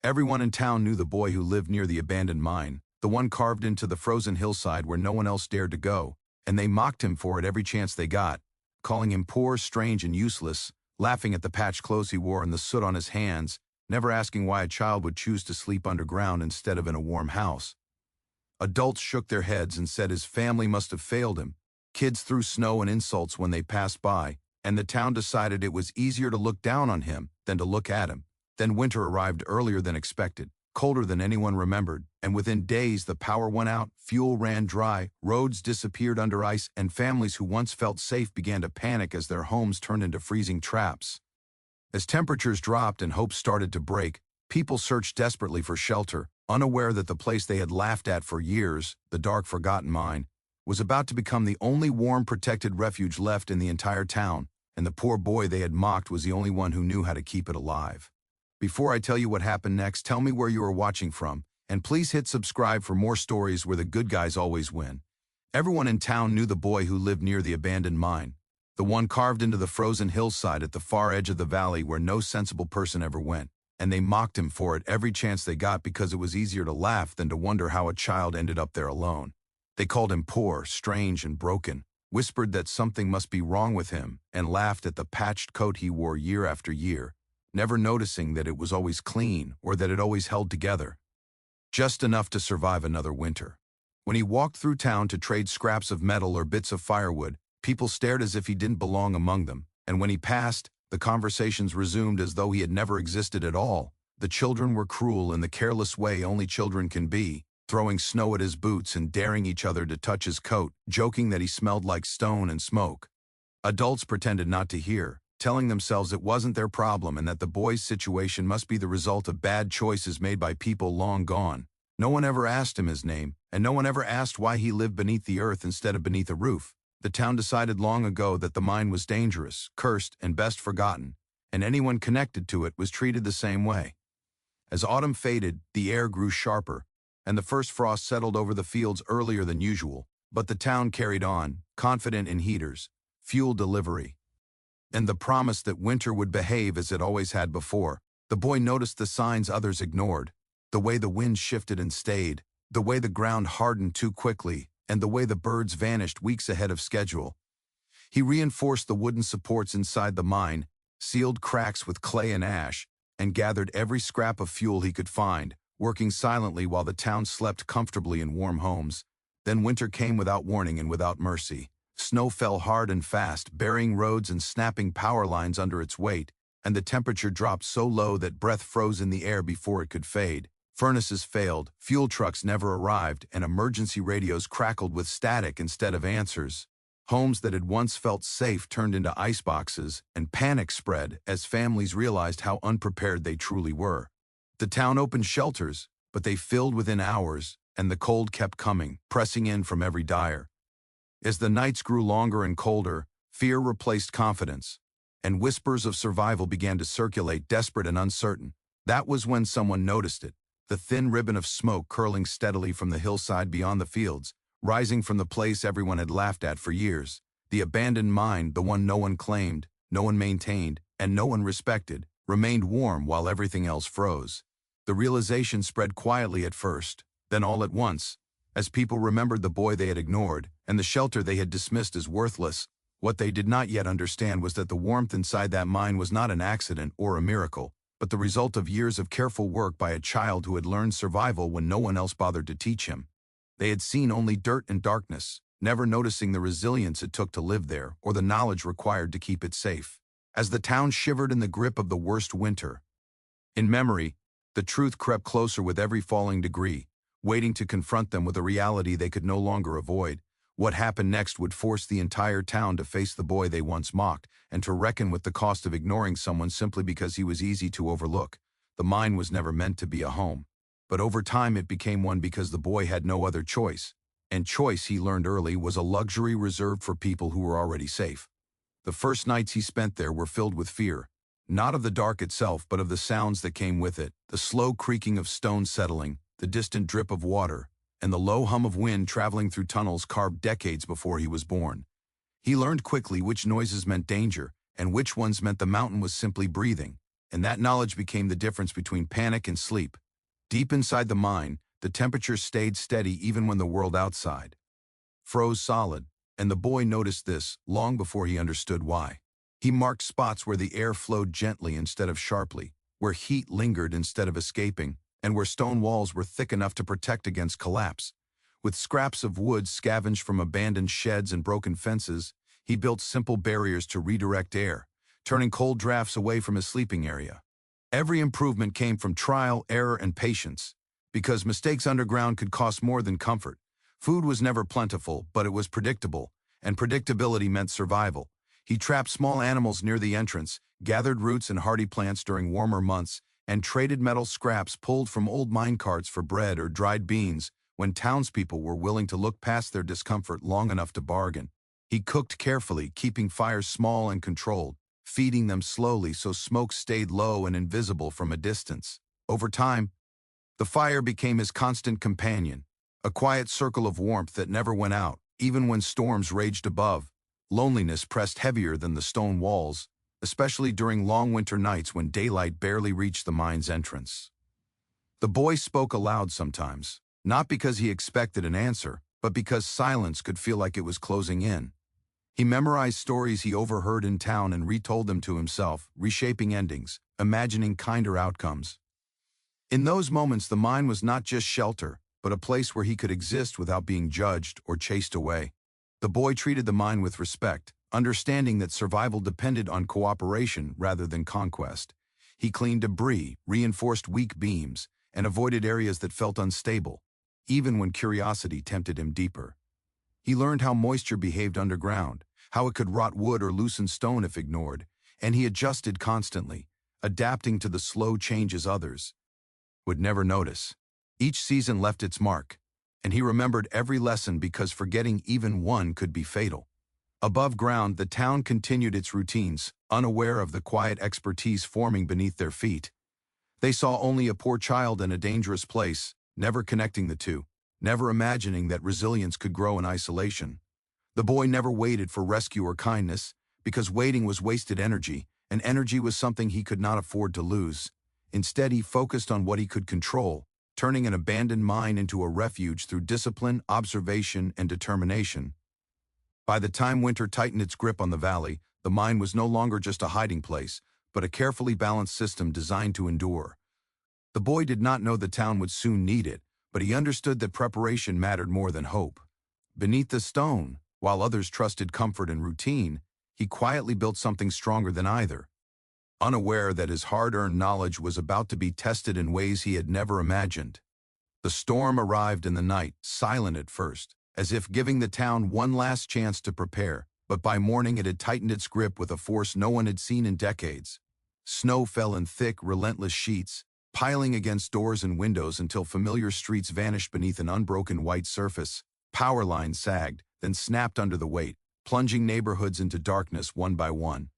Everyone in town knew the boy who lived near the abandoned mine, the one carved into the frozen hillside where no one else dared to go, and they mocked him for it every chance they got, calling him poor, strange, and useless, laughing at the patched clothes he wore and the soot on his hands, never asking why a child would choose to sleep underground instead of in a warm house. Adults shook their heads and said his family must have failed him. Kids threw snow and insults when they passed by, and the town decided it was easier to look down on him than to look at him. Then winter arrived earlier than expected, colder than anyone remembered, and within days the power went out, fuel ran dry, roads disappeared under ice, and families who once felt safe began to panic as their homes turned into freezing traps. As temperatures dropped and hopes started to break, people searched desperately for shelter, unaware that the place they had laughed at for years, the dark forgotten mine, was about to become the only warm, protected refuge left in the entire town, and the poor boy they had mocked was the only one who knew how to keep it alive. Before I tell you what happened next, tell me where you are watching from, and please hit subscribe for more stories where the good guys always win. Everyone in town knew the boy who lived near the abandoned mine, the one carved into the frozen hillside at the far edge of the valley where no sensible person ever went, and they mocked him for it every chance they got because it was easier to laugh than to wonder how a child ended up there alone. They called him poor, strange, and broken, whispered that something must be wrong with him, and laughed at the patched coat he wore year after year, never noticing that it was always clean or that it always held together. Just enough to survive another winter. When he walked through town to trade scraps of metal or bits of firewood, people stared as if he didn't belong among them, and when he passed, the conversations resumed as though he had never existed at all. The children were cruel in the careless way only children can be, throwing snow at his boots and daring each other to touch his coat, joking that he smelled like stone and smoke. Adults pretended not to hear, telling themselves it wasn't their problem and that the boy's situation must be the result of bad choices made by people long gone. No one ever asked him his name, and no one ever asked why he lived beneath the earth instead of beneath a roof. The town decided long ago that the mine was dangerous, cursed, and best forgotten, and anyone connected to it was treated the same way. As autumn faded, the air grew sharper, and the first frost settled over the fields earlier than usual, but the town carried on, confident in heaters, fuel delivery, and the promise that winter would behave as it always had before. The boy noticed the signs others ignored, the way the wind shifted and stayed, the way the ground hardened too quickly, and the way the birds vanished weeks ahead of schedule. He reinforced the wooden supports inside the mine, sealed cracks with clay and ash, and gathered every scrap of fuel he could find, working silently while the town slept comfortably in warm homes. Then winter came without warning and without mercy. Snow fell hard and fast, burying roads and snapping power lines under its weight, and the temperature dropped so low that breath froze in the air before it could fade. Furnaces failed, fuel trucks never arrived, and emergency radios crackled with static instead of answers. Homes that had once felt safe turned into iceboxes, and panic spread as families realized how unprepared they truly were. The town opened shelters, but they filled within hours, and the cold kept coming, pressing in from every dyer. As the nights grew longer and colder, fear replaced confidence, and whispers of survival began to circulate, desperate and uncertain. That was when someone noticed it, the thin ribbon of smoke curling steadily from the hillside beyond the fields, rising from the place everyone had laughed at for years. The abandoned mine, the one no one claimed, no one maintained, and no one respected, remained warm while everything else froze. The realization spread quietly at first, then all at once, as people remembered the boy they had ignored, and the shelter they had dismissed as worthless. What they did not yet understand was that the warmth inside that mine was not an accident or a miracle, but the result of years of careful work by a child who had learned survival when no one else bothered to teach him. They had seen only dirt and darkness, never noticing the resilience it took to live there or the knowledge required to keep it safe. As the town shivered in the grip of the worst winter, in memory, the truth crept closer with every falling degree, waiting to confront them with a reality they could no longer avoid. What happened next would force the entire town to face the boy they once mocked, and to reckon with the cost of ignoring someone simply because he was easy to overlook. The mine was never meant to be a home, but over time it became one because the boy had no other choice, and choice, he learned early, was a luxury reserved for people who were already safe. The first nights he spent there were filled with fear, not of the dark itself but of the sounds that came with it, the slow creaking of stone settling, the distant drip of water, and the low hum of wind traveling through tunnels carved decades before he was born. He learned quickly which noises meant danger, and which ones meant the mountain was simply breathing. and that knowledge became the difference between panic and sleep. Deep inside the mine, the temperature stayed steady even when the world outside froze solid, and the boy noticed this long before he understood why. He marked spots where the air flowed gently instead of sharply, where heat lingered instead of escaping, and where stone walls were thick enough to protect against collapse. With scraps of wood scavenged from abandoned sheds and broken fences, he built simple barriers to redirect air, turning cold drafts away from his sleeping area. Every improvement came from trial, error, and patience, because mistakes underground could cost more than comfort. Food was never plentiful, but it was predictable, and predictability meant survival. He trapped small animals near the entrance, gathered roots and hardy plants during warmer months, and traded metal scraps pulled from old mine carts for bread or dried beans when townspeople were willing to look past their discomfort long enough to bargain. He cooked carefully, keeping fires small and controlled, feeding them slowly so smoke stayed low and invisible from a distance. Over time, the fire became his constant companion, a quiet circle of warmth that never went out, even when storms raged above. Loneliness pressed heavier than the stone walls, especially during long winter nights when daylight barely reached the mine's entrance. The boy spoke aloud sometimes, not because he expected an answer, but because silence could feel like it was closing in. He memorized stories he overheard in town and retold them to himself, reshaping endings, imagining kinder outcomes. In those moments, the mine was not just shelter, but a place where he could exist without being judged or chased away. The boy treated the mine with respect, understanding that survival depended on cooperation rather than conquest. He cleaned debris, reinforced weak beams, and avoided areas that felt unstable, even when curiosity tempted him deeper. He learned how moisture behaved underground, how it could rot wood or loosen stone if ignored, and he adjusted constantly, adapting to the slow changes others would never notice. Each season left its mark, and he remembered every lesson because forgetting even one could be fatal. Above ground, the town continued its routines, unaware of the quiet expertise forming beneath their feet. They saw only a poor child in a dangerous place, never connecting the two, never imagining that resilience could grow in isolation. The boy never waited for rescue or kindness, because waiting was wasted energy, and energy was something he could not afford to lose. Instead, he focused on what he could control, turning an abandoned mine into a refuge through discipline, observation, and determination. By the time winter tightened its grip on the valley, the mine was no longer just a hiding place, but a carefully balanced system designed to endure. The boy did not know the town would soon need it, but he understood that preparation mattered more than hope. Beneath the stone, while others trusted comfort and routine, he quietly built something stronger than either. Unaware that his hard-earned knowledge was about to be tested in ways he had never imagined. The storm arrived in the night, silent at first, as if giving the town one last chance to prepare, but by morning it had tightened its grip with a force no one had seen in decades. Snow fell in thick, relentless sheets, piling against doors and windows until familiar streets vanished beneath an unbroken white surface. Power lines sagged, then snapped under the weight, plunging neighborhoods into darkness one by one.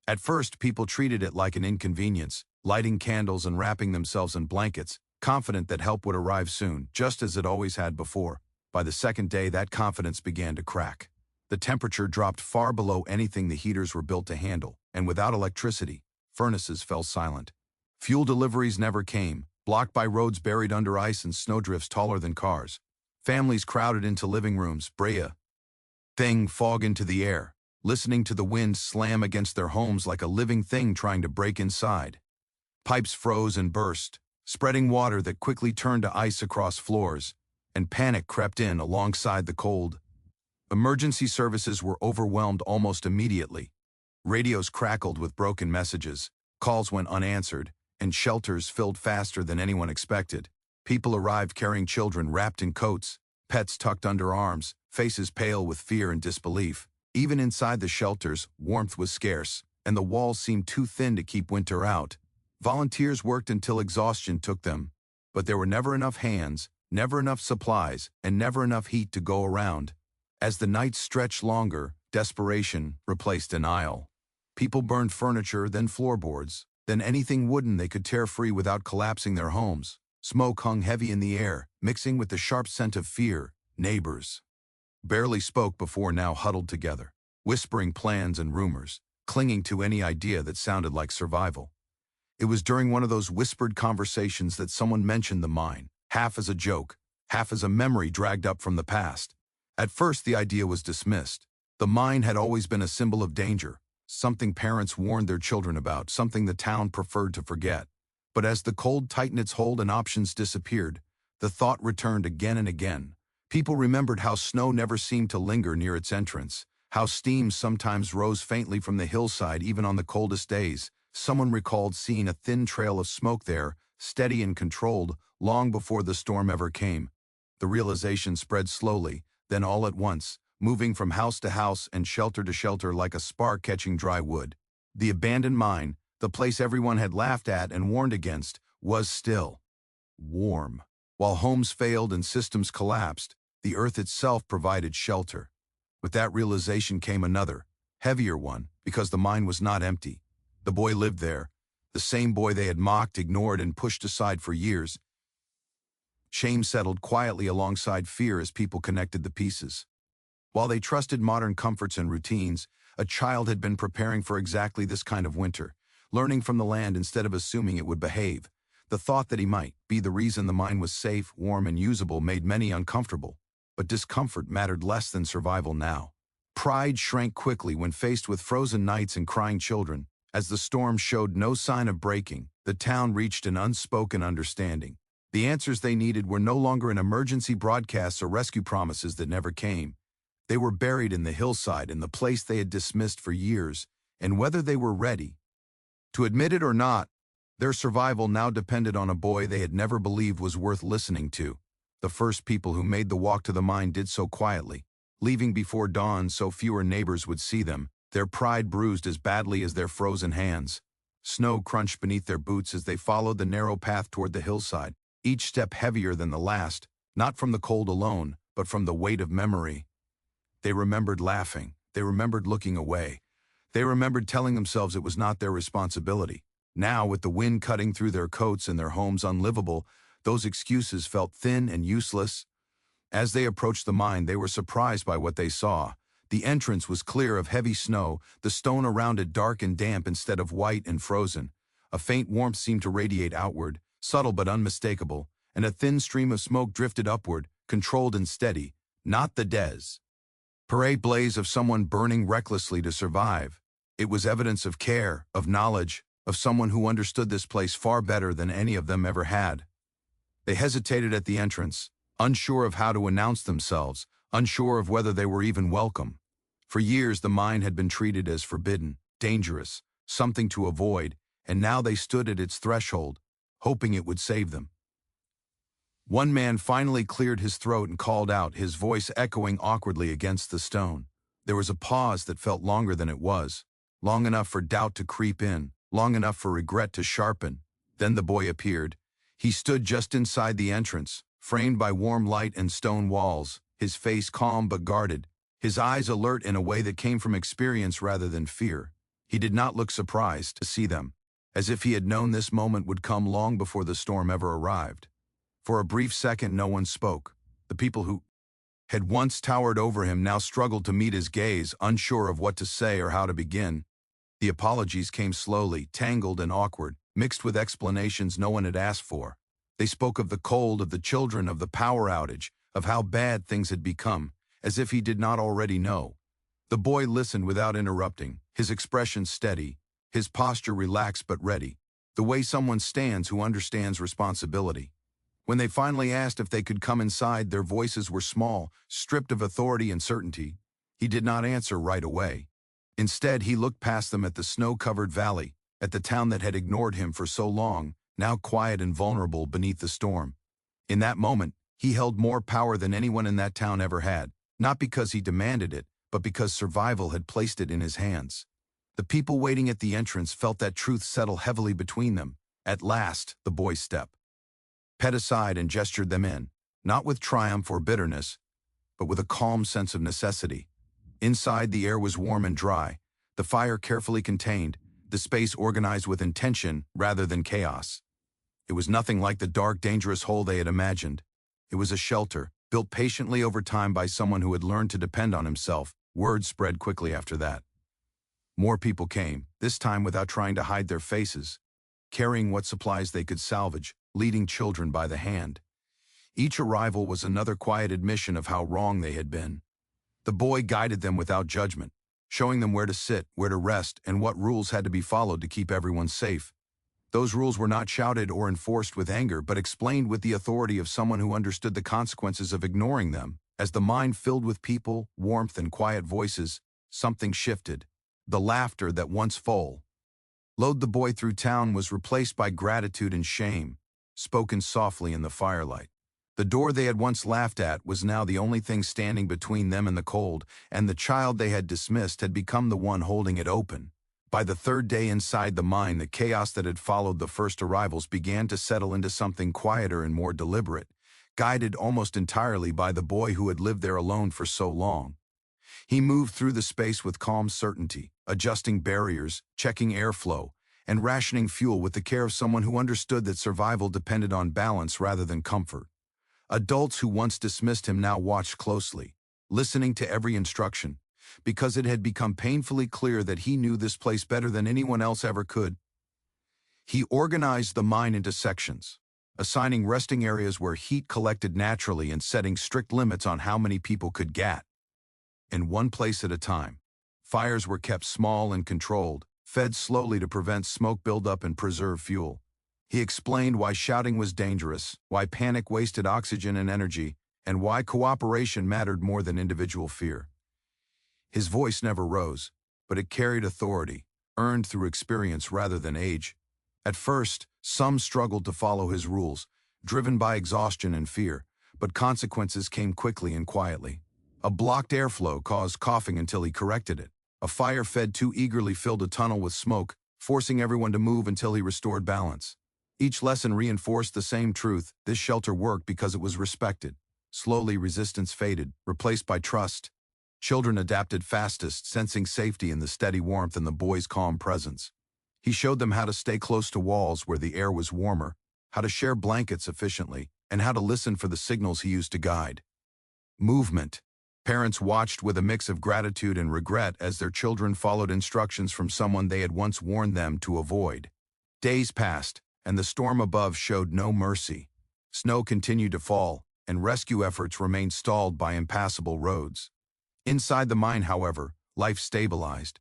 At first, people treated it like an inconvenience, lighting candles and wrapping themselves in blankets, confident that help would arrive soon, just as it always had before. By the second day, that confidence began to crack. The temperature dropped far below anything the heaters were built to handle, and without electricity, furnaces fell silent. Fuel deliveries never came, blocked by roads buried under ice and snowdrifts taller than cars. Families crowded into living rooms, fog into the air, listening to the wind slam against their homes like a living thing trying to break inside. Pipes froze and burst, spreading water that quickly turned to ice across floors, and panic crept in alongside the cold. Emergency services were overwhelmed almost immediately. Radios crackled with broken messages, calls went unanswered, and shelters filled faster than anyone expected. People arrived carrying children wrapped in coats, pets tucked under arms, faces pale with fear and disbelief. Even inside the shelters, warmth was scarce, and the walls seemed too thin to keep winter out. Volunteers worked until exhaustion took them, but there were never enough hands, never enough supplies, and never enough heat to go around. As the nights stretched longer, desperation replaced denial. People burned furniture, then floorboards, then anything wooden they could tear free without collapsing their homes. Smoke hung heavy in the air, mixing with the sharp scent of fear. Neighbors barely spoke before now huddled together, whispering plans and rumors, clinging to any idea that sounded like survival. It was during one of those whispered conversations that someone mentioned the mine, half as a joke, half as a memory dragged up from the past. At first, the idea was dismissed. The mine had always been a symbol of danger, something parents warned their children about, something the town preferred to forget. But as the cold tightened its hold and options disappeared, the thought returned again and again. People remembered how snow never seemed to linger near its entrance, how steam sometimes rose faintly from the hillside even on the coldest days. Someone recalled seeing a thin trail of smoke there, steady and controlled, long before the storm ever came. The realization spread slowly, then all at once, moving from house to house and shelter to shelter like a spark catching dry wood. The abandoned mine, the place everyone had laughed at and warned against, was still warm. While homes failed and systems collapsed, the earth itself provided shelter. With that realization came another, heavier one, because the mine was not empty. The boy lived there, the same boy they had mocked, ignored, and pushed aside for years. Shame settled quietly alongside fear as people connected the pieces. While they trusted modern comforts and routines, a child had been preparing for exactly this kind of winter, learning from the land instead of assuming it would behave. The thought that he might be the reason the mine was safe, warm, and usable made many uncomfortable. But discomfort mattered less than survival now. Pride shrank quickly when faced with frozen nights and crying children. As the storm showed no sign of breaking, the town reached an unspoken understanding. The answers they needed were no longer in emergency broadcasts or rescue promises that never came. They were buried in the hillside, in the place they had dismissed for years, and whether they were ready to admit it or not, their survival now depended on a boy they had never believed was worth listening to. The first people who made the walk to the mine did so quietly, leaving before dawn so fewer neighbors would see them, their pride bruised as badly as their frozen hands. Snow crunched beneath their boots as they followed the narrow path toward the hillside, each step heavier than the last, not from the cold alone, but from the weight of memory. They remembered laughing. They remembered looking away. They remembered telling themselves it was not their responsibility. Now, with the wind cutting through their coats and their homes unlivable, those excuses felt thin and useless. As they approached the mine, they were surprised by what they saw. The entrance was clear of heavy snow, the stone around it dark and damp instead of white and frozen. A faint warmth seemed to radiate outward, subtle but unmistakable, and a thin stream of smoke drifted upward, controlled and steady, not the parade blaze of someone burning recklessly to survive. It was evidence of care, of knowledge, of someone who understood this place far better than any of them ever had. They hesitated at the entrance, unsure of how to announce themselves, unsure of whether they were even welcome. For years, the mine had been treated as forbidden, dangerous, something to avoid, and now they stood at its threshold, hoping it would save them. One man finally cleared his throat and called out, his voice echoing awkwardly against the stone. There was a pause that felt longer than it was, long enough for doubt to creep in, long enough for regret to sharpen. Then the boy appeared. He stood just inside the entrance, framed by warm light and stone walls, his face calm but guarded, his eyes alert in a way that came from experience rather than fear. He did not look surprised to see them, as if he had known this moment would come long before the storm ever arrived. For a brief second, no one spoke. The people who had once towered over him now struggled to meet his gaze, unsure of what to say or how to begin. The apologies came slowly, tangled and awkward, mixed with explanations no one had asked for. They spoke of the cold, of the children, of the power outage, of how bad things had become, as if he did not already know. The boy listened without interrupting, his expression steady, his posture relaxed but ready, the way someone stands who understands responsibility. When they finally asked if they could come inside, their voices were small, stripped of authority and certainty. He did not answer right away. Instead, he looked past them at the snow-covered valley, at the town that had ignored him for so long, now quiet and vulnerable beneath the storm. In that moment, he held more power than anyone in that town ever had, not because he demanded it, but because survival had placed it in his hands. The people waiting at the entrance felt that truth settle heavily between them. At last, the boy stepped aside and gestured them in, not with triumph or bitterness, but with a calm sense of necessity. Inside, the air was warm and dry, the fire carefully contained, the space organized with intention rather than chaos. It was nothing like the dark, dangerous hole they had imagined. It was a shelter, built patiently over time by someone who had learned to depend on himself. Word spread quickly after that. More people came, this time without trying to hide their faces. carrying what supplies they could salvage, leading children by the hand. Each arrival was another quiet admission of how wrong they had been. The boy guided them without judgment, showing them where to sit, where to rest, and what rules had to be followed to keep everyone safe. Those rules were not shouted or enforced with anger, but explained with the authority of someone who understood the consequences of ignoring them. As the mind filled with people, warmth, and quiet voices, something shifted. The laughter that once followed the boy through town was replaced by gratitude and shame, spoken softly in the firelight. The door they had once laughed at was now the only thing standing between them and the cold, and the child they had dismissed had become the one holding it open. By the third day inside the mine, the chaos that had followed the first arrivals began to settle into something quieter and more deliberate, guided almost entirely by the boy who had lived there alone for so long. He moved through the space with calm certainty, adjusting barriers, checking airflow, and rationing fuel with the care of someone who understood that survival depended on balance rather than comfort. Adults who once dismissed him now watched closely, listening to every instruction, because it had become painfully clear that he knew this place better than anyone else ever could. He organized the mine into sections, assigning resting areas where heat collected naturally and setting strict limits on how many people could get in one place at a time. Fires were kept small and controlled, fed slowly to prevent smoke buildup and preserve fuel. He explained why shouting was dangerous, why panic wasted oxygen and energy, and why cooperation mattered more than individual fear. His voice never rose, but it carried authority, earned through experience rather than age. At first, some struggled to follow his rules, driven by exhaustion and fear, but consequences came quickly and quietly. A blocked airflow caused coughing until he corrected it. A fire fed too eagerly filled a tunnel with smoke, forcing everyone to move until he restored balance. Each lesson reinforced the same truth: this shelter worked because it was respected. Slowly, resistance faded, replaced by trust. Children adapted fastest, sensing safety in the steady warmth and the boy's calm presence. He showed them how to stay close to walls where the air was warmer, how to share blankets efficiently, and how to listen for the signals he used to guide. Movement. Parents watched with a mix of gratitude and regret as their children followed instructions from someone they had once warned them to avoid. Days passed, and the storm above showed no mercy. Snow continued to fall, and rescue efforts remained stalled by impassable roads. Inside the mine, however, life stabilized.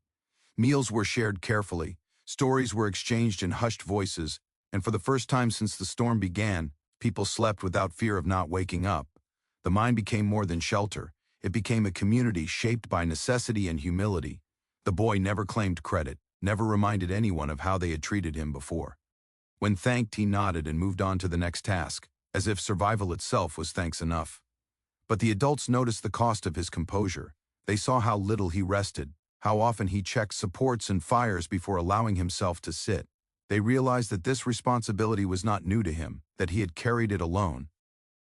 Meals were shared carefully, stories were exchanged in hushed voices, and for the first time since the storm began, people slept without fear of not waking up. The mine became more than shelter. It became a community shaped by necessity and humility. The boy never claimed credit, never reminded anyone of how they had treated him before. When thanked, he nodded and moved on to the next task, as if survival itself was thanks enough. But the adults noticed the cost of his composure. They saw how little he rested, how often he checked supports and fires before allowing himself to sit. They realized that this responsibility was not new to him, that he had carried it alone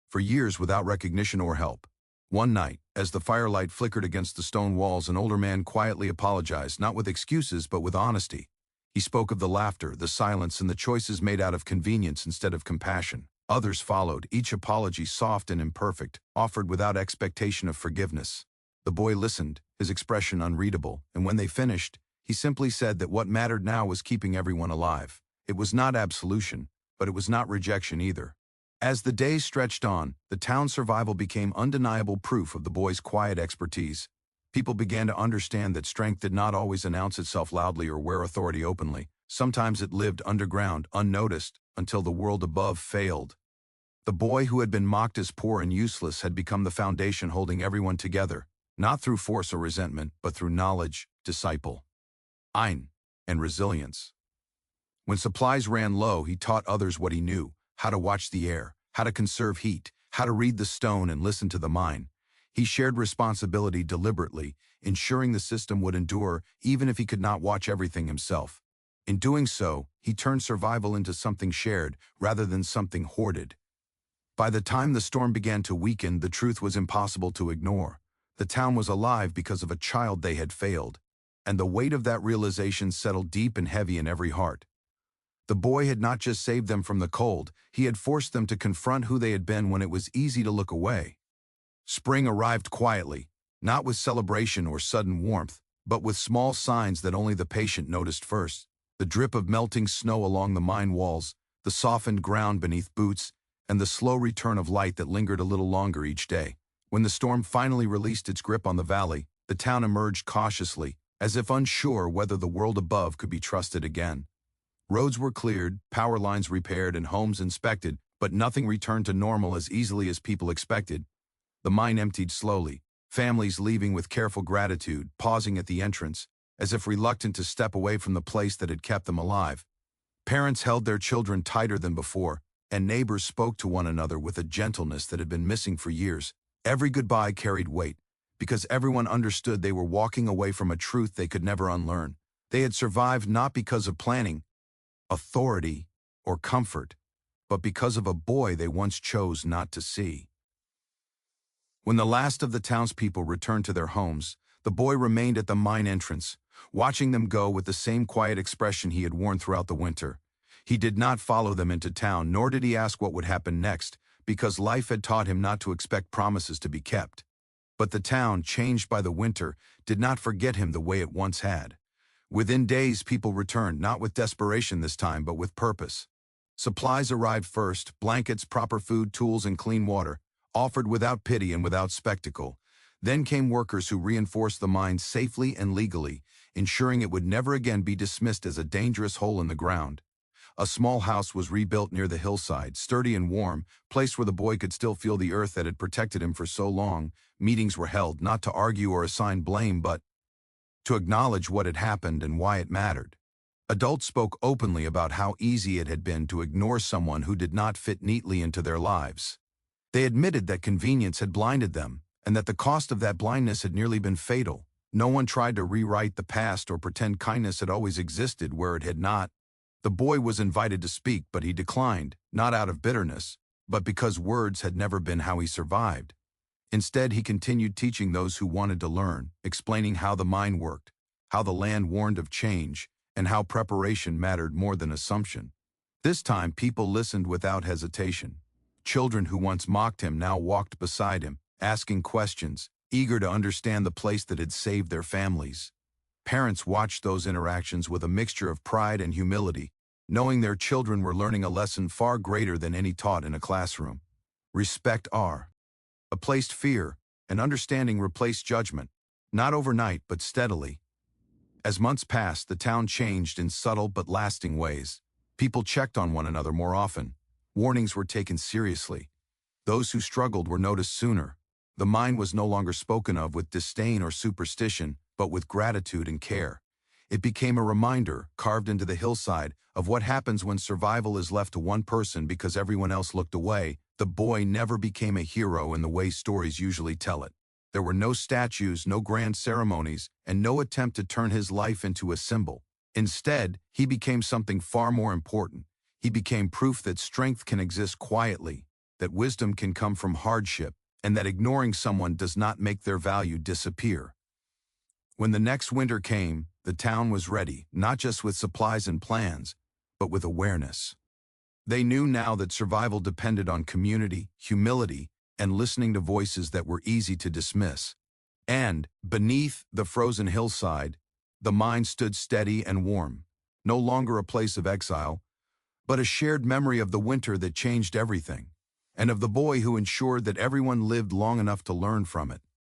for years without recognition or help. One night, as the firelight flickered against the stone walls, an older man quietly apologized, not with excuses but with honesty. He spoke of the laughter, the silence, and the choices made out of convenience instead of compassion. Others followed, each apology soft and imperfect, offered without expectation of forgiveness. The boy listened, his expression unreadable, and when they finished, he simply said that what mattered now was keeping everyone alive. It was not absolution, but it was not rejection either. As the days stretched on, the town's survival became undeniable proof of the boy's quiet expertise. People began to understand that strength did not always announce itself loudly or wear authority openly. Sometimes it lived underground, unnoticed, until the world above failed. The boy who had been mocked as poor and useless had become the foundation holding everyone together, not through force or resentment, but through knowledge, disciple, and resilience. When supplies ran low, he taught others what he knew: how to watch the air, how to conserve heat, how to read the stone and listen to the mine. He shared responsibility deliberately, ensuring the system would endure even if he could not watch everything himself. In doing so, he turned survival into something shared rather than something hoarded. By the time the storm began to weaken, the truth was impossible to ignore. The town was alive because of a child they had failed, and the weight of that realization settled deep and heavy in every heart. The boy had not just saved them from the cold, he had forced them to confront who they had been when it was easy to look away. Spring arrived quietly, not with celebration or sudden warmth, but with small signs that only the patient noticed first. The drip of melting snow along the mine walls, the softened ground beneath boots, and the slow return of light that lingered a little longer each day. When the storm finally released its grip on the valley, the town emerged cautiously, as if unsure whether the world above could be trusted again. Roads were cleared, power lines repaired, and homes inspected, but nothing returned to normal as easily as people expected. The mine emptied slowly, families leaving with careful gratitude, pausing at the entrance, as if reluctant to step away from the place that had kept them alive. Parents held their children tighter than before, and neighbors spoke to one another with a gentleness that had been missing for years. Every goodbye carried weight, because everyone understood they were walking away from a truth they could never unlearn. They had survived not because of planning, authority, or comfort, but because of a boy they once chose not to see. When the last of the townspeople returned to their homes, the boy remained at the mine entrance, watching them go with the same quiet expression he had worn throughout the winter. He did not follow them into town, nor did he ask what would happen next, because life had taught him not to expect promises to be kept. But the town, changed by the winter, did not forget him the way it once had. Within days, people returned, not with desperation this time, but with purpose. Supplies arrived first: blankets, proper food, tools, and clean water, offered without pity and without spectacle. Then came workers who reinforced the mine safely and legally, ensuring it would never again be dismissed as a dangerous hole in the ground. A small house was rebuilt near the hillside, sturdy and warm, placed where the boy could still feel the earth that had protected him for so long. Meetings were held, not to argue or assign blame, but to acknowledge what had happened and why it mattered. Adults spoke openly about how easy it had been to ignore someone who did not fit neatly into their lives. They admitted that convenience had blinded them, and that the cost of that blindness had nearly been fatal. No one tried to rewrite the past or pretend kindness had always existed where it had not. The boy was invited to speak, but he declined, not out of bitterness, but because words had never been how he survived. Instead, he continued teaching those who wanted to learn, explaining how the mine worked, how the land warned of change, and how preparation mattered more than assumption. This time, people listened without hesitation. Children who once mocked him now walked beside him, asking questions, eager to understand the place that had saved their families. Parents watched those interactions with a mixture of pride and humility, knowing their children were learning a lesson far greater than any taught in a classroom. Respect replaced fear, and understanding replaced judgment, not overnight but steadily. As months passed, the town changed in subtle but lasting ways. People checked on one another more often. Warnings were taken seriously. Those who struggled were noticed sooner. The mine was no longer spoken of with disdain or superstition, but with gratitude and care. It became a reminder, carved into the hillside, of what happens when survival is left to one person because everyone else looked away. The boy never became a hero in the way stories usually tell it. There were no statues, no grand ceremonies, and no attempt to turn his life into a symbol. Instead, he became something far more important. He became proof that strength can exist quietly, that wisdom can come from hardship, and that ignoring someone does not make their value disappear. When the next winter came, the town was ready, not just with supplies and plans, but with awareness. They knew now that survival depended on community, humility, and listening to voices that were easy to dismiss. And, beneath the frozen hillside, the mine stood steady and warm, no longer a place of exile, but a shared memory of the winter that changed everything, and of the boy who ensured that everyone lived long enough to learn from it.